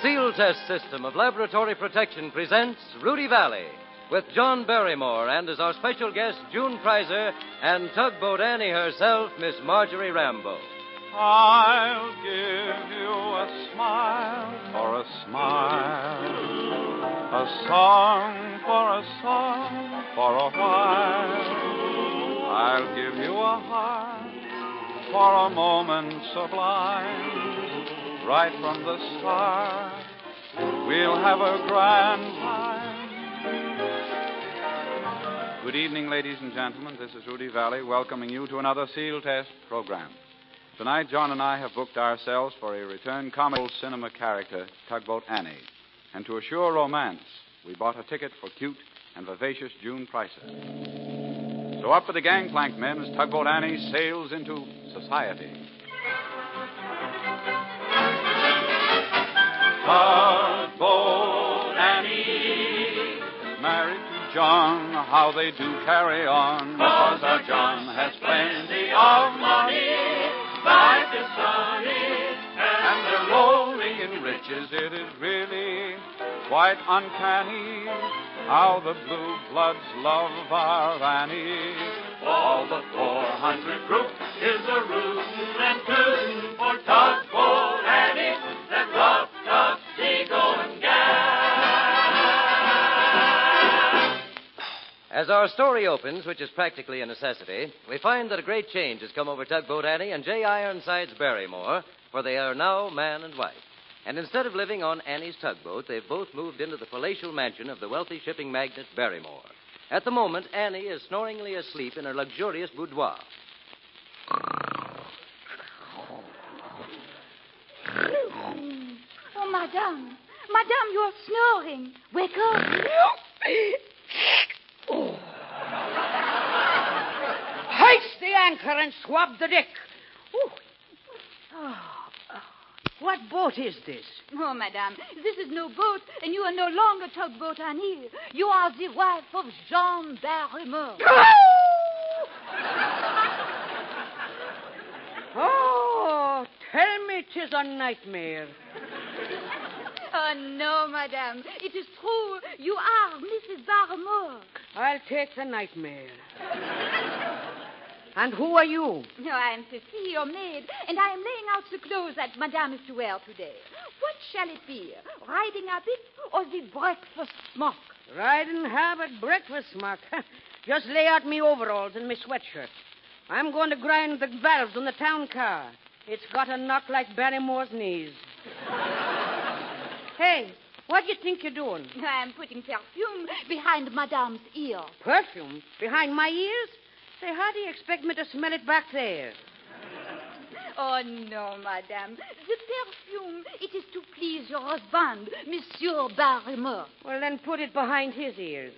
Seal Test System of Laboratory Protection presents Rudy Vallee with John Barrymore and as our special guest, June Prizer and Tugboat Annie herself, Miss Marjorie Rambeau. I'll give you a smile for a smile, a song for a while. I'll give you a heart for a moment sublime. Right from the start, we'll have a grand time. Good evening, ladies and gentlemen. This is Rudy Vallee welcoming you to another Seal Test program. Tonight, John and I have booked ourselves for a return comical cinema character, Tugboat Annie. And to assure romance, we bought a ticket for cute and vivacious June Pricer. So up with the gangplank, men, as Tugboat Annie sails into society. Tugboat Annie, married to John, how they do carry on. 'Cause our John has plenty of money, life is sunny, and they're rolling in riches. It is really quite uncanny how the blue bloods love our Annie. All the 400 group is a rootin' and tootin' for Tugboat Annie, that rough, tough sea-going gal. As our story opens, which is practically a necessity, we find that a great change has come over Tugboat Annie and J. Ironsides Barrymore, for they are now man and wife. And instead of living on Annie's tugboat, they've both moved into the palatial mansion of the wealthy shipping magnate Barrymore. At the moment, Annie is snoringly asleep in her luxurious boudoir. Oh, Madame, you are snoring. Wake up. Hoist the anchor and swab the deck. What boat is this? Oh, Madame, this is no boat, and you are no longer Tugboat Annie. You are the wife of Jean Barrymore. Oh, tell me 'tis a nightmare. Oh, no, Madame. It is true. You are Mrs. Barrymore. I'll take the nightmare. And who are you? No, I am Cecile, your maid, and I am laying out the clothes that Madame is to wear today. What shall it be? Riding habit or the breakfast smock? Riding habit, breakfast smock. Just lay out me overalls and me sweatshirt. I'm going to grind the valves on the town car. It's got a knock like Barrymore's knees. Hey, what do you think you're doing? I am putting perfume behind Madame's ear. Perfume? Behind my ears? Say, how do you expect me to smell it back there? Oh, no, Madame. The perfume, it is to please your husband, Monsieur Barrymore. Well, then put it behind his ears.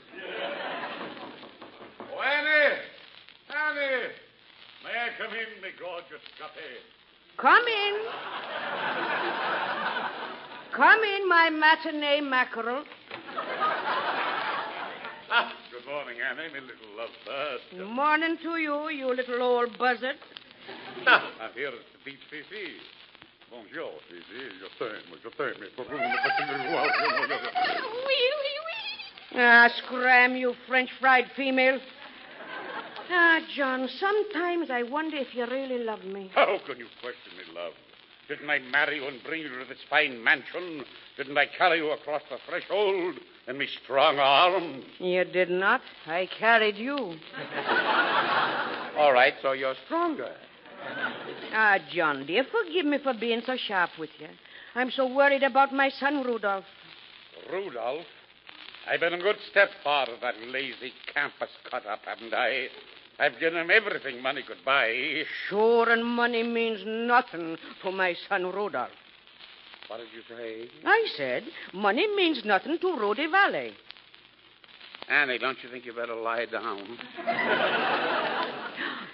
Oh, Annie! May I come in, me gorgeous guppy? Come in. Come in, my matinee mackerel. Good morning, Annie, me little lovebird. Morning to you, you little old buzzard. I'm here at the beach, Fifi. Bonjour, Fifi. Je t'aime. Ah, scram, you French fried female. Ah, John, sometimes I wonder if you really love me. How can you question me, love? Didn't I marry you and bring you to this fine mansion? Didn't I carry you across the threshold in me strong arms? You did not. I carried you. All right, so you're stronger. Ah, John, dear, forgive me for being so sharp with you. I'm so worried about my son, Rudolph. Rudolph? I've been a good stepfather, that lazy campus cut-up, haven't I? I've given him everything money could buy. Sure, and money means nothing to my son, Rudolph. What did you say? I said money means nothing to Rudy Vallee. Annie, don't you think you better lie down?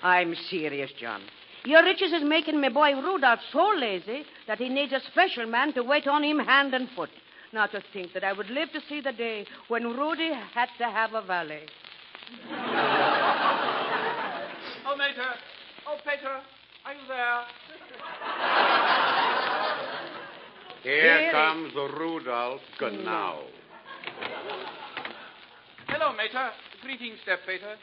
I'm serious, John. Your riches is making my boy Rudolph so lazy that he needs a special man to wait on him hand and foot. Now to think that I would live to see the day when Rudy had to have a valet. Oh, Mater. Oh, Peter. Are you there? Here comes Rudolph Genau. Hello, Mater. Greetings, steppater.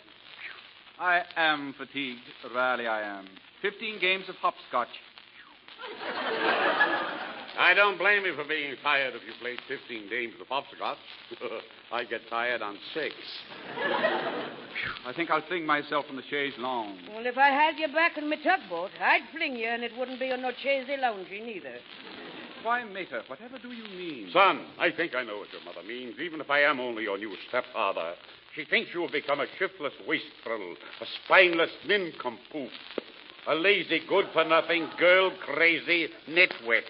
I am fatigued. Really, I am. 15 games of hopscotch. I don't blame you for being tired if you played 15 games of hopscotch. I get tired on 6. I think I'll fling myself on the chaise longue. Well, if I had you back in my tugboat, I'd fling you, and it wouldn't be on no chaise lounging either. Why, Mater, whatever do you mean? Son, I think I know what your mother means, even if I am only your new stepfather. She thinks you have become a shiftless wastrel, a spineless nincompoop, a lazy, good-for-nothing, girl-crazy nitwit.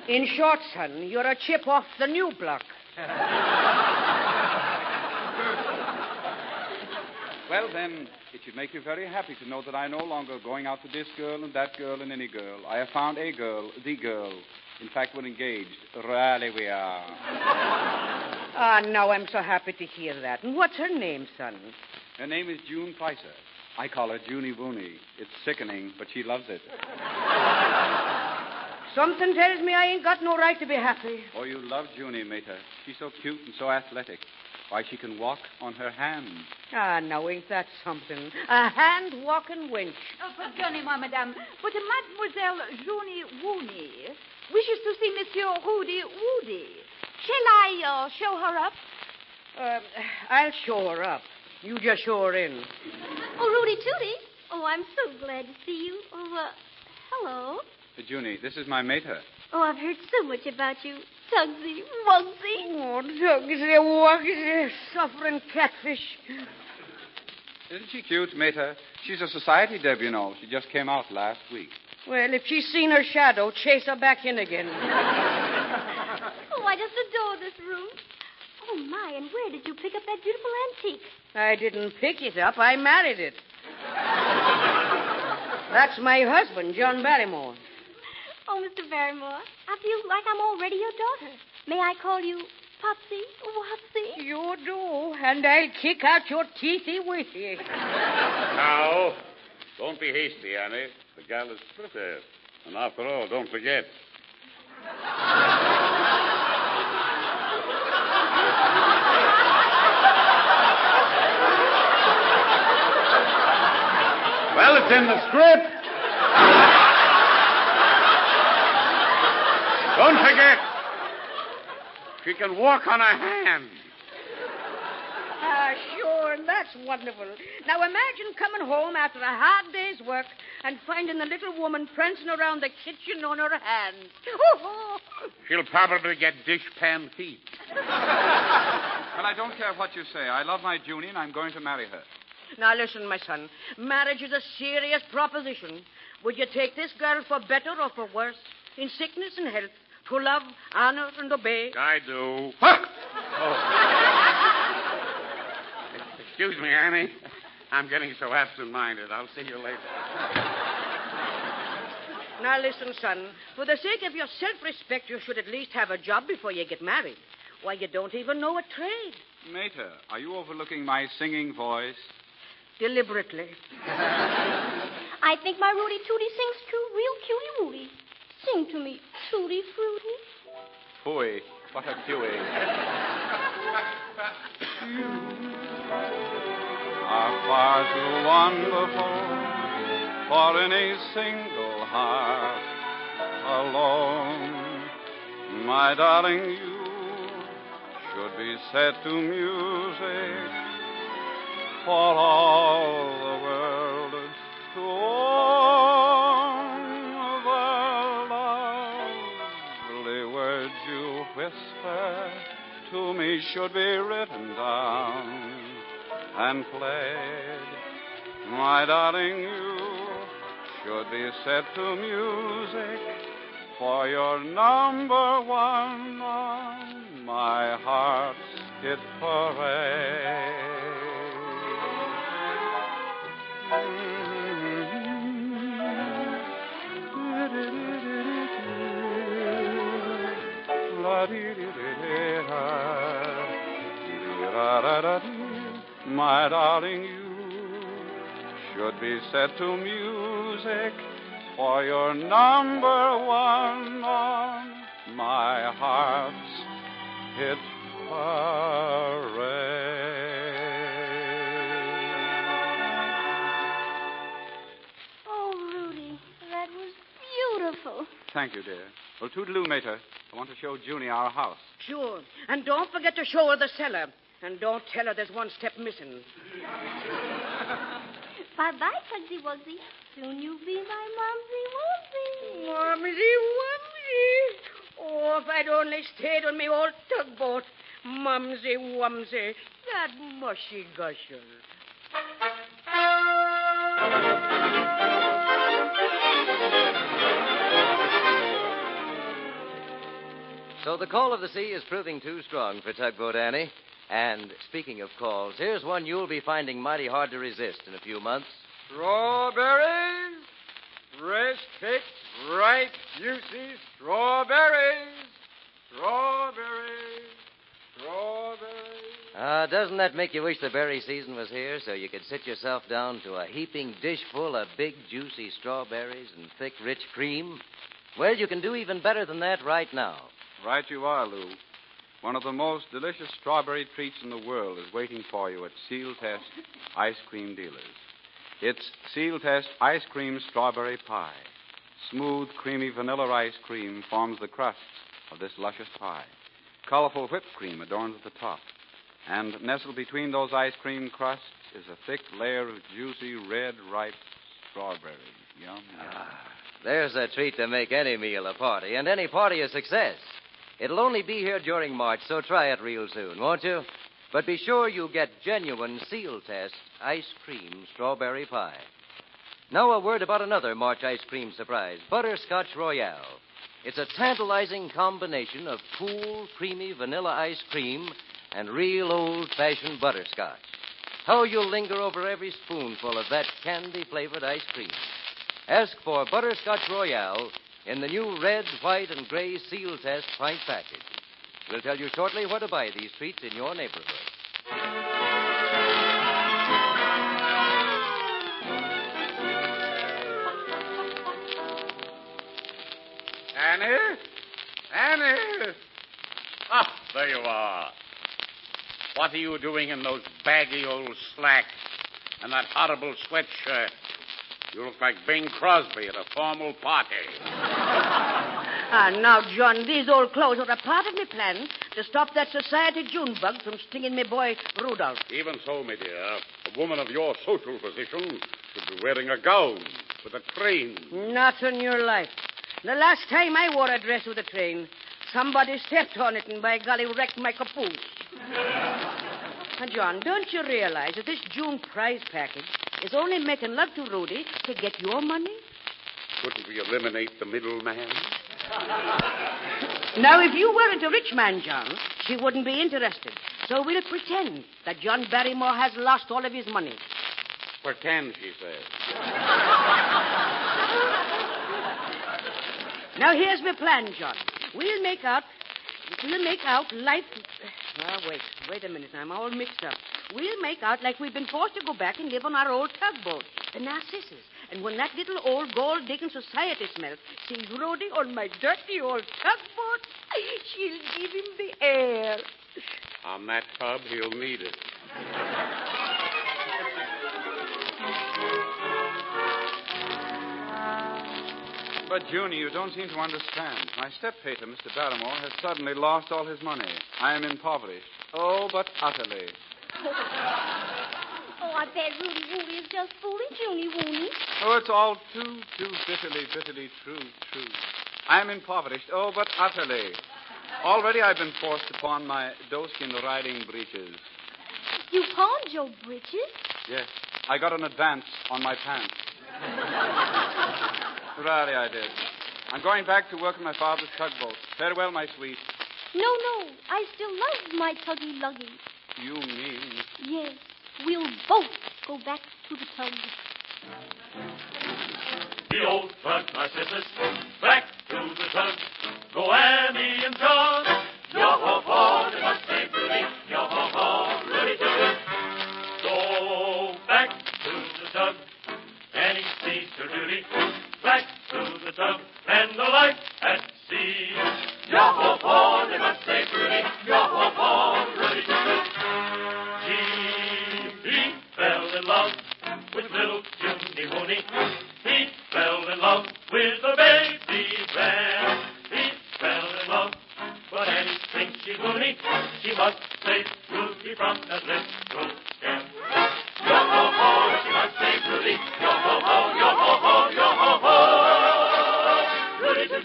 In short, son, you're a chip off the new block. Well, then, it should make you very happy to know that I'm no longer going out with this girl and that girl and any girl. I have found a girl, the girl. In fact, we're engaged. Really, we are. Ah, now I'm so happy to hear that. And what's her name, son? Her name is June Pricer. I call her Junie Wooney. It's sickening, but she loves it. Something tells me I ain't got no right to be happy. Oh, you love Junie, Mater. She's so cute and so athletic. Why, she can walk on her hands. Ah, now ain't that something? A hand-walking wench. Oh, pardonnez-moi, madame, but Mademoiselle Junie Wooney wishes to see Monsieur Rudy Woody. Shall I show her up? I'll show her up. You just show her in. Oh, Rudy Tooty. Oh, I'm so glad to see you. Oh, hello. Junie, this is my Mater. Oh, I've heard so much about you. Tugsy, Wugsy. Oh, Tugsy, Wugsy, suffering catfish. Isn't she cute, Mater? She's a society deb, you know. She just came out last week. Well, if she's seen her shadow, chase her back in again. Oh, I just adore this room. Oh, my, and where did you pick up that beautiful antique? I didn't pick it up. I married it. That's my husband, John Barrymore. Oh, Mr. Barrymore, I feel like I'm already your daughter. May I call you Popsy, Wopsy? You do, and I'll kick out your teethy withy. Now, don't be hasty, Annie. The gal is pretty. And after all, don't forget. Well, it's in the script. Don't forget, she can walk on her hands. Ah, sure, that's wonderful. Now imagine coming home after a hard day's work and finding the little woman prancing around the kitchen on her hands. She'll probably get dishpan feet. Well, I don't care what you say. I love my Junie, and I'm going to marry her. Now listen, my son. Marriage is a serious proposition. Would you take this girl for better or for worse? In sickness and health? To love, honor, and obey? I do. Oh. Excuse me, Annie. I'm getting so absent-minded. I'll see you later. Now, listen, son. For the sake of your self-respect, you should at least have a job before you get married. Why, you don't even know a trade. Mater, are you overlooking my singing voice? Deliberately. I think my Rudy Tooty sings too real cutie-wooty. Sing to me, Tutti Frutti. Phooey, what a cutie. You are far too wonderful for any single heart alone. My darling, you should be set to music for all the world to own. The lovely words you whisper to me should be written down and played. My darling, you should be set to music for your number one on my heart's hit parade. My darling, you should be set to music for your number one on my heart's hit parade. Oh, Rudy, that was beautiful. Thank you, dear. Well, toodaloo, mater. I want to show Junie our house. Sure. And don't forget to show her the cellar. And don't tell her there's one step missing. Bye-bye, Pugsy Wugsy. Soon you'll be my Mumsy Wugsy. Mumsy Wumsy. Oh, if I'd only stayed on me old tugboat. Mumsy Wumsy. That mushy gusher. So the call of the sea is proving too strong for Tugboat Annie. And speaking of calls, here's one you'll be finding mighty hard to resist in a few months. Strawberries, fresh picked, ripe, juicy strawberries, strawberries, strawberries. Doesn't that make you wish the berry season was here so you could sit yourself down to a heaping dish full of big, juicy strawberries and thick, rich cream? Well, you can do even better than that right now. Right you are, Lou. One of the most delicious strawberry treats in the world is waiting for you at Seal Test Ice Cream Dealers. It's Seal Test Ice Cream Strawberry Pie. Smooth, creamy vanilla ice cream forms the crust of this luscious pie. Colorful whipped cream adorns at the top. And nestled between those ice cream crusts is a thick layer of juicy, red, ripe strawberries. Yum, yum. There's a treat to make any meal a party, and any party a success. It'll only be here during March, so try it real soon, won't you? But be sure you get genuine Seal Test Ice Cream Strawberry Pie. Now a word about another March ice cream surprise, Butterscotch Royale. It's a tantalizing combination of cool, creamy vanilla ice cream and real old-fashioned butterscotch. How you'll linger over every spoonful of that candy-flavored ice cream. Ask for Butterscotch Royale in the new red, white, and gray Seal Test pint package. We'll tell you shortly where to buy these treats in your neighborhood. Annie? Annie! Ah, there you are. What are you doing in those baggy old slacks and that horrible sweatshirt? You look like Bing Crosby at a formal party. Now, John, these old clothes are a part of my plan to stop that society June bug from stinging me boy Rudolph. Even so, my dear, a woman of your social position should be wearing a gown with a train. Not in your life. The last time I wore a dress with a train, somebody stepped on it and by golly wrecked my caboose. Now, John, don't you realize that this June prize package is only making love to Rudy to get your money? Couldn't we eliminate the middleman? Now, if you weren't a rich man, John, she wouldn't be interested. So we'll pretend that John Barrymore has lost all of his money. Pretend, she says. Now, here's my plan, John. We'll make out like... Wait a minute. I'm all mixed up. We'll make out like we've been forced to go back and live on our old tugboat, the Narcissus. And when that little old gold-digging society smelt sees Rudy on my dirty old tugboat, she'll give him the air. On that tub, he'll need it. But, Junie, you don't seem to understand. My step-pater, Mr. Barrymore, has suddenly lost all his money. I am impoverished. Oh, but utterly. Oh, I bet Rudy Woody is just fooling Junie Woony. Oh, it's all too bitterly true. I am impoverished. Oh, but utterly. Already I've been forced to pawn my doeskin riding breeches. You pawned your breeches? Yes. I got an advance on my pants. Really, I did. I'm going back to work on my father's tugboat. Farewell, my sweet. No. I still love my tuggy-luggy. You mean? Yes. We'll both go back to the tug. The old tug Narcissus, back to the tug. Go Annie and John. Yo-ho-ho, they must say Rudy. Yo-ho-ho, Rudy too. Go back to the tug. Annie sees her duty. Back to the tug and the life at sea. Yo-ho-ho. Mooney. He fell in love with the baby bear. He fell in love, but Annie thinks she's loony. She must save Rudy from that little scare. Yo-ho-ho, she must save Rudy. Yo-ho-ho, yo-ho-ho, yo-ho-ho. Rudy to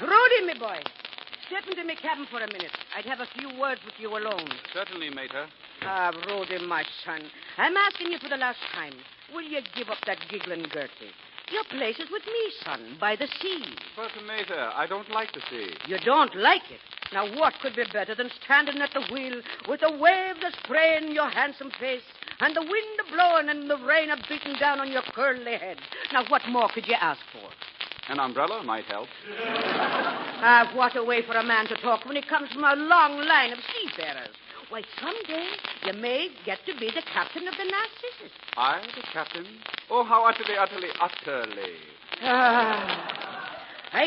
Rudy, me boy. Step into me cabin for a minute. I'd have a few words with you alone. Certainly, Mater. Ah, Rudy, my son. I'm asking you for the last time. Will you give up that giggling Gertie? Your place is with me, son, by the sea. But, Mater, I don't like the sea. You don't like it? Now, what could be better than standing at the wheel with the waves a spraying your handsome face and the wind a blowing and the rain a beating down on your curly head? Now, what more could you ask for? An umbrella might help. Ah, what a way for a man to talk when he comes from a long line of seafarers. Why, someday you may get to be the captain of the Narcissus. I, the captain? Oh, how utterly. I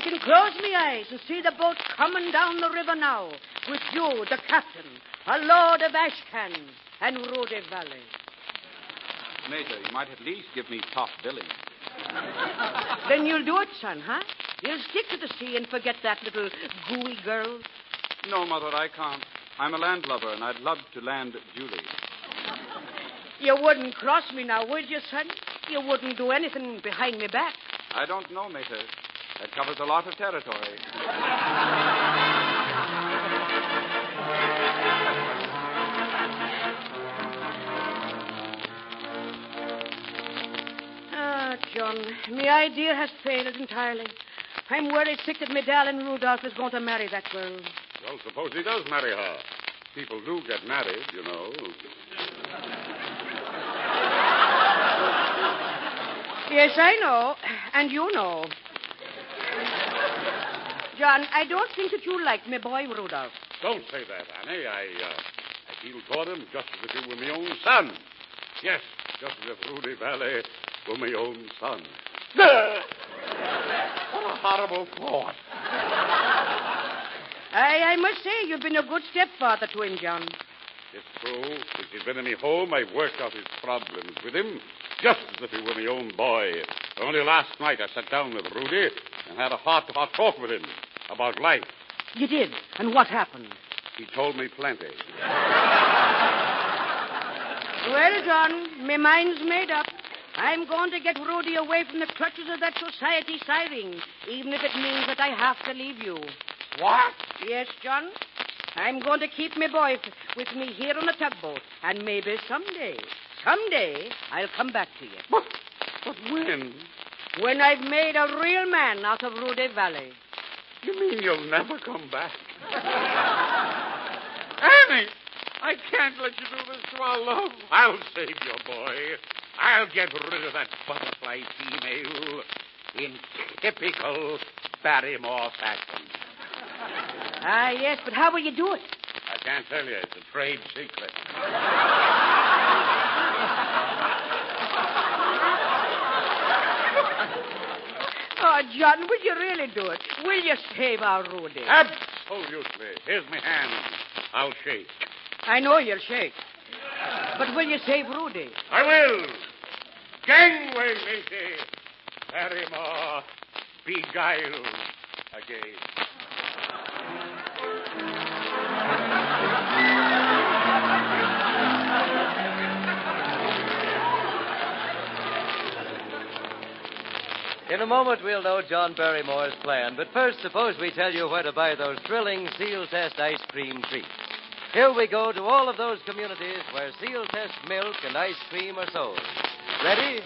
can close my eyes and see the boat coming down the river now, with you, the captain, a lord of Ashcan and Rudy Vallee. Mater, you might at least give me top billing. Then you'll do it, son, huh? You'll stick to the sea and forget that little gooey girl? No, Mother, I can't. I'm a landlubber, and I'd love to land Julie. You wouldn't cross me now, would you, son? You wouldn't do anything behind me back. I don't know, Mater. That covers a lot of territory. Ah, John, my idea has failed entirely. I'm worried sick that my darling Rudolph is going to marry that girl. Well, suppose he does marry her. People do get married, you know. Yes, I know, and you know. John, I don't think that you like my boy Rudolph. Don't say that, Annie. I feel toward him just as if he were my own son. Yes, just as if Rudy Vallee were my own son. What a horrible thought. I must say you've been a good stepfather to him, John. It's true. Since he's been in my home, I've worked out his problems with him, just as if he were my own boy. Only last night I sat down with Rudy and had a heart-to-heart talk with him about life. You did? And what happened? He told me plenty. Well, John, my mind's made up. I'm going to get Rudy away from the clutches of that society siren, even if it means that I have to leave you. What? Yes, John. I'm going to keep my boy with me here on the tugboat. And maybe someday, I'll come back to you. But when? When I've made a real man out of Rudy Vallee. You mean you'll never come back? Annie, I can't let you do this to our love. I'll save your boy. I'll get rid of that butterfly female in typical Barrymore fashion. Ah, yes, but how will you do it? I can't tell you. It's a trade secret. Oh, John, will you really do it? Will you save our Rudy? Absolutely. Here's my hand. I'll shake. I know you'll shake. But will you save Rudy? I will. Gangway, matey. Barrymore beguiled again. In a moment, we'll know John Barrymore's plan. But first, suppose we tell you where to buy those thrilling Seal Test ice cream treats. Here we go to all of those communities where Seal Test milk and ice cream are sold. Ready?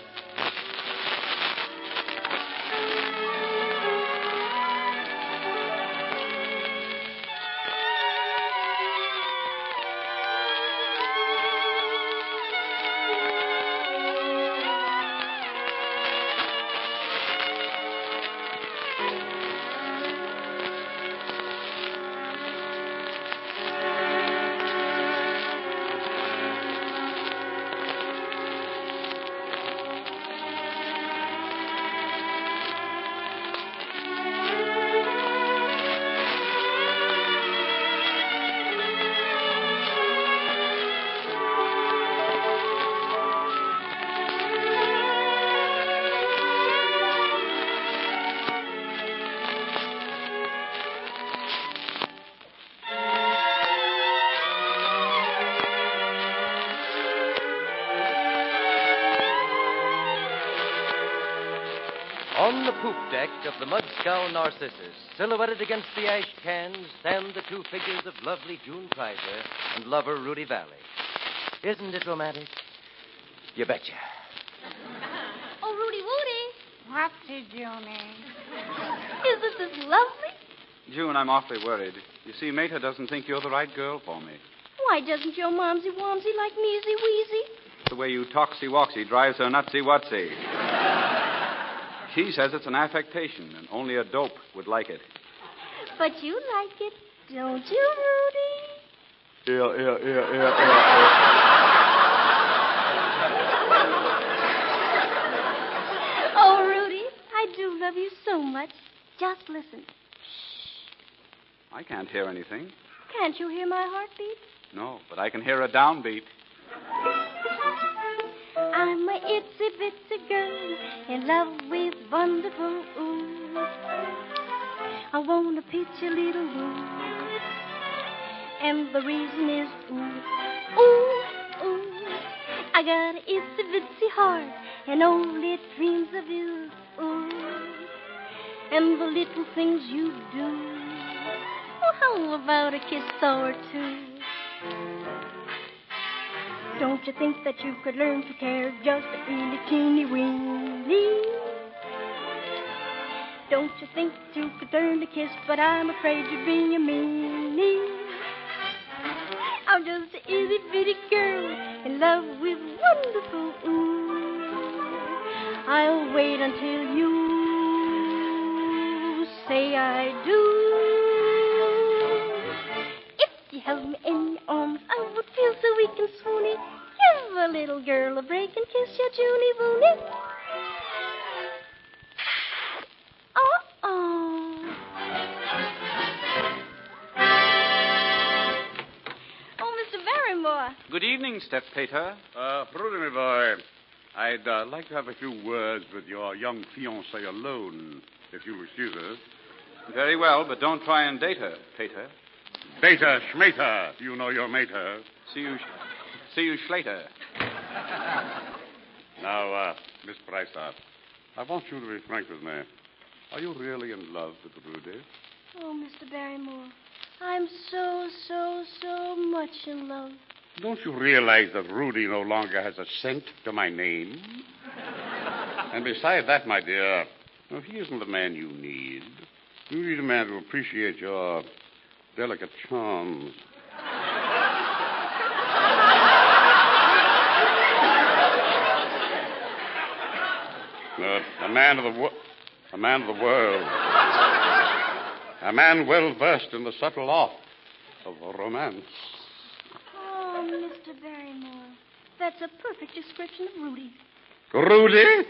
poop deck of the Mudscow Narcissus, silhouetted against the ash cans, stand the two figures of lovely June Preiser and lover Rudy Vallee. Isn't it romantic? You betcha. Oh, Rudy Woody. What's it, Junie? Isn't this lovely? June, I'm awfully worried. You see, Mater doesn't think you're the right girl for me. Why doesn't your momsy-womsy like measy wheezy? The way you talksy-walksy drives her nutsy-wutsy. She says it's an affectation, and only a dope would like it. But you like it, don't you, Rudy? Oh, Rudy, I do love you so much. Just listen. I can't hear anything. Can't you hear my heartbeat? No, but I can hear a downbeat. I'm a itsy-bitsy girl in love with wonderful ooh. I want a peachy little woo. And the reason is ooh, ooh, ooh. I got a itsy-bitsy heart and only dreams of you, ooh. And the little things you do. Oh, how about a kiss or two? Don't you think that you could learn to care just a teeny, teeny, weeny? Don't you think you could learn to kiss, but I'm afraid you'd be a meanie. I'm just a itty-bitty girl in love with wonderful ooh. I'll wait until you say I do. If you held me in your arms, I would feel so weak and swoony. Give a little girl a break and kiss your Junie Woony. Oh, Mr. Barrymore. Good evening, step-pater. Rudy, my boy, I'd like to have a few words with your young fiancée alone, if you'll excuse us. Very well, but don't try and date her, pater. Beta, schmater, you know your mater. See you later. Now, Miss Pricer, I want you to be frank with me. Are you really in love with Rudy? Oh, Mr. Barrymore, I'm so much in love. Don't you realize that Rudy no longer has a cent to my name? And besides that, my dear, he isn't the man you need. You need a man to appreciate your delicate charms. A man of the world. A man well versed in the subtle art of romance. Oh, Mr. Barrymore, that's a perfect description of Rudy. Rudy?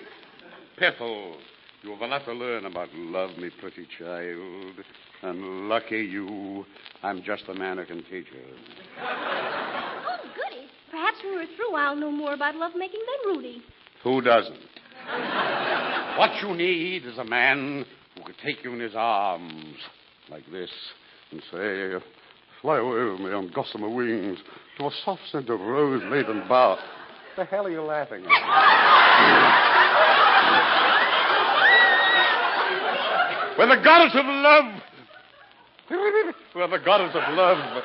Piffle, you have a lot to learn about love, me pretty child. And lucky you, I'm just the man who can teach you. Oh, goody. Perhaps when we're through, I'll know more about lovemaking than Rudy. Who doesn't? What you need is a man who could take you in his arms like this and say, fly away with me on gossamer wings to a soft scent of rose-laden bough. The hell are you laughing at? Where the goddess of love... Where the goddess of love...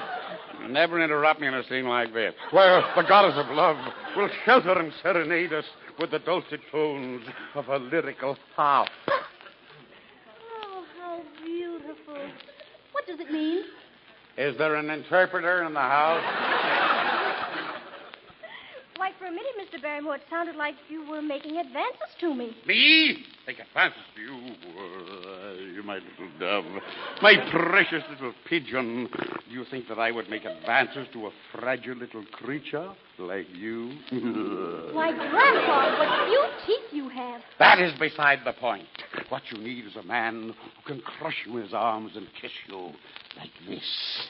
Never interrupt me in a scene like this. Where the goddess of love will shelter and serenade us with the dulcet tones of a lyrical harp. Oh, how beautiful. What does it mean? Is there an interpreter in the house? Why, for a minute, Mr. Barrymore, it sounded like you were making advances to me. Me? Make advances to you? You, my little dove. My precious little pigeon. Do you think that I would make advances to a fragile little creature like you? Why, Grandpa, what few teeth you have. That is beside the point. What you need is a man who can crush you in his arms and kiss you like this.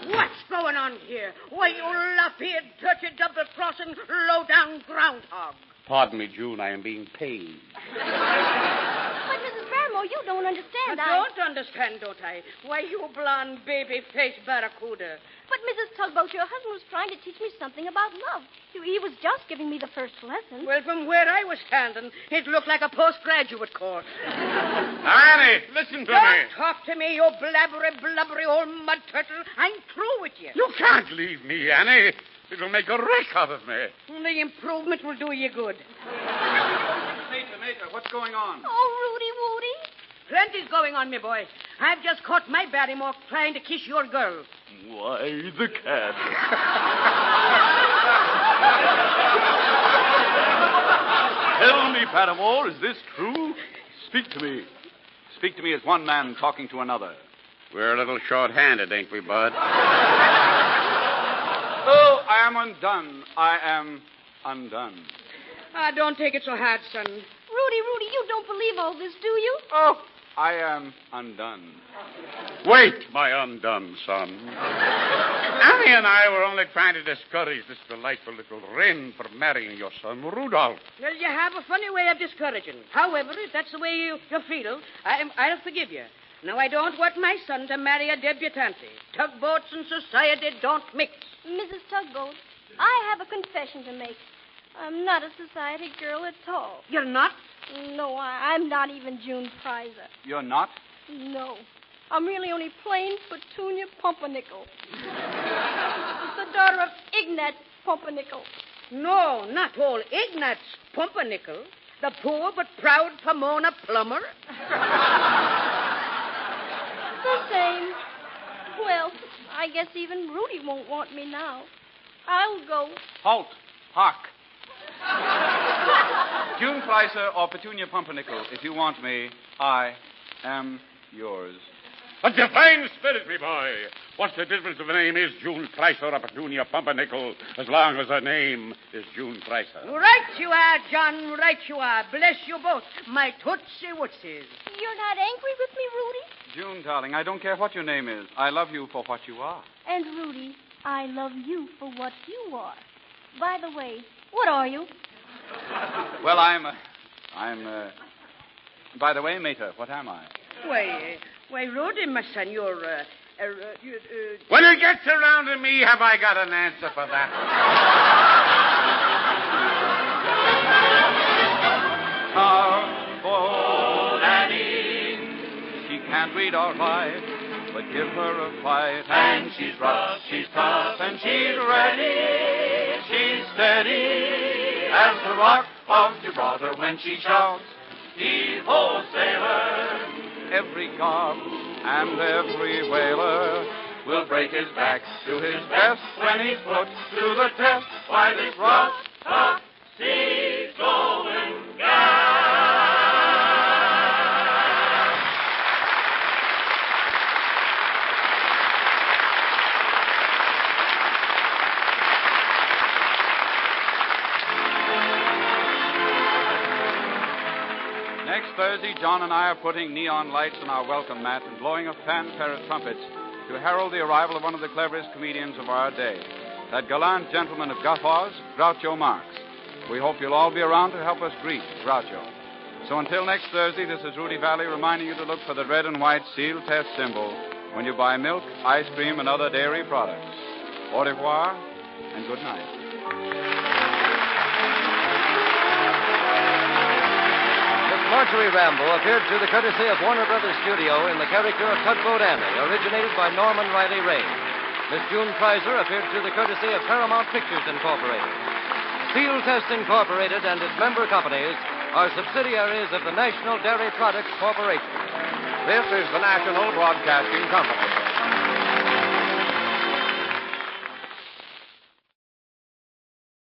What's going on here? Why, you lop-eared, dirty, double-crossing, low-down groundhog. Pardon me, June, I am being paid. But, Mrs. Barrymore, Barrymore, you don't understand. I don't understand, don't I? Why, you blonde, baby-faced barracuda. But, Mrs. Tugboat, your husband was trying to teach me something about love. He was just giving me the first lesson. Well, from where I was standing, it looked like a postgraduate course. Annie, listen to me. Don't talk to me, you blubbery old mud turtle. I'm through with you. You can't leave me, Annie. It'll make a wreck out of me. The improvement will do you good. Mater, what's going on? Oh, Rudy Woody. Plenty's going on, me boy. I've just caught my Barrymore trying to kiss your girl. Why, the cat. Tell me, Paramore, is this true? Speak to me. Speak to me as one man talking to another. We're a little short-handed, ain't we, Bud? Oh, I am undone. I am undone. Don't take it so hard, son. Rudy, you don't believe all this, do you? Oh, I am undone. Wait, my undone son. Annie and I were only trying to discourage this delightful little wren from marrying your son, Rudolph. Well, you have a funny way of discouraging. However, if that's the way you feel, I'll forgive you. Now, I don't want my son to marry a debutante. Tugboats and society don't mix. Mrs. Tugboat, I have a confession to make. I'm not a society girl at all. You're not? No, I'm not even June Prizer. You're not? No. I'm really only plain Petunia Pumpernickel. The daughter of Ignat Pumpernickel. No, not all Ignat's Pumpernickel. The poor but proud Pomona Plummer. The same. Well, I guess even Rudy won't want me now. I'll go. Halt. Hark. June Pricer or Petunia Pumpernickel, if you want me, I am yours. A divine spirit, me boy. What's the difference if the name is June Pricer or Petunia Pumpernickel, as long as her name is June Pricer? Right you are, John, right you are. Bless you both, my tootsie wootsies. You're not angry with me, Rudy? June, darling, I don't care what your name is. I love you for what you are. And, Rudy, I love you for what you are. By the way, what are you? Well, by the way, Mater, what am I? Why, Rudy, my son, you're, When it gets around to me, have I got an answer for that? Old Annie, she can't read or write, but give her a fight. And she's rough, she's tough, and she's ready. She's steady as the rock of Gibraltar when she shouts, "Heave-ho, sailor!" Every garb and every whaler will break his back, do his best when he's put to the test by this rough, tough, sea-going gal. Next Thursday, John and I are putting neon lights on our welcome mat and blowing a fanfare of trumpets to herald the arrival of one of the cleverest comedians of our day, that gallant gentleman of guffaws, Groucho Marx. We hope you'll all be around to help us greet Groucho. So until next Thursday, this is Rudy Vallee reminding you to look for the red and white seal test symbol when you buy milk, ice cream, and other dairy products. Au revoir and good night. Marjorie Rambeau appeared through the courtesy of Warner Brothers Studio in the character of Tugboat Annie, originated by Norman Riley Ray. Miss June Prizer appeared through the courtesy of Paramount Pictures Incorporated. Steel Test Incorporated and its member companies are subsidiaries of the National Dairy Products Corporation. This is the National Broadcasting Company.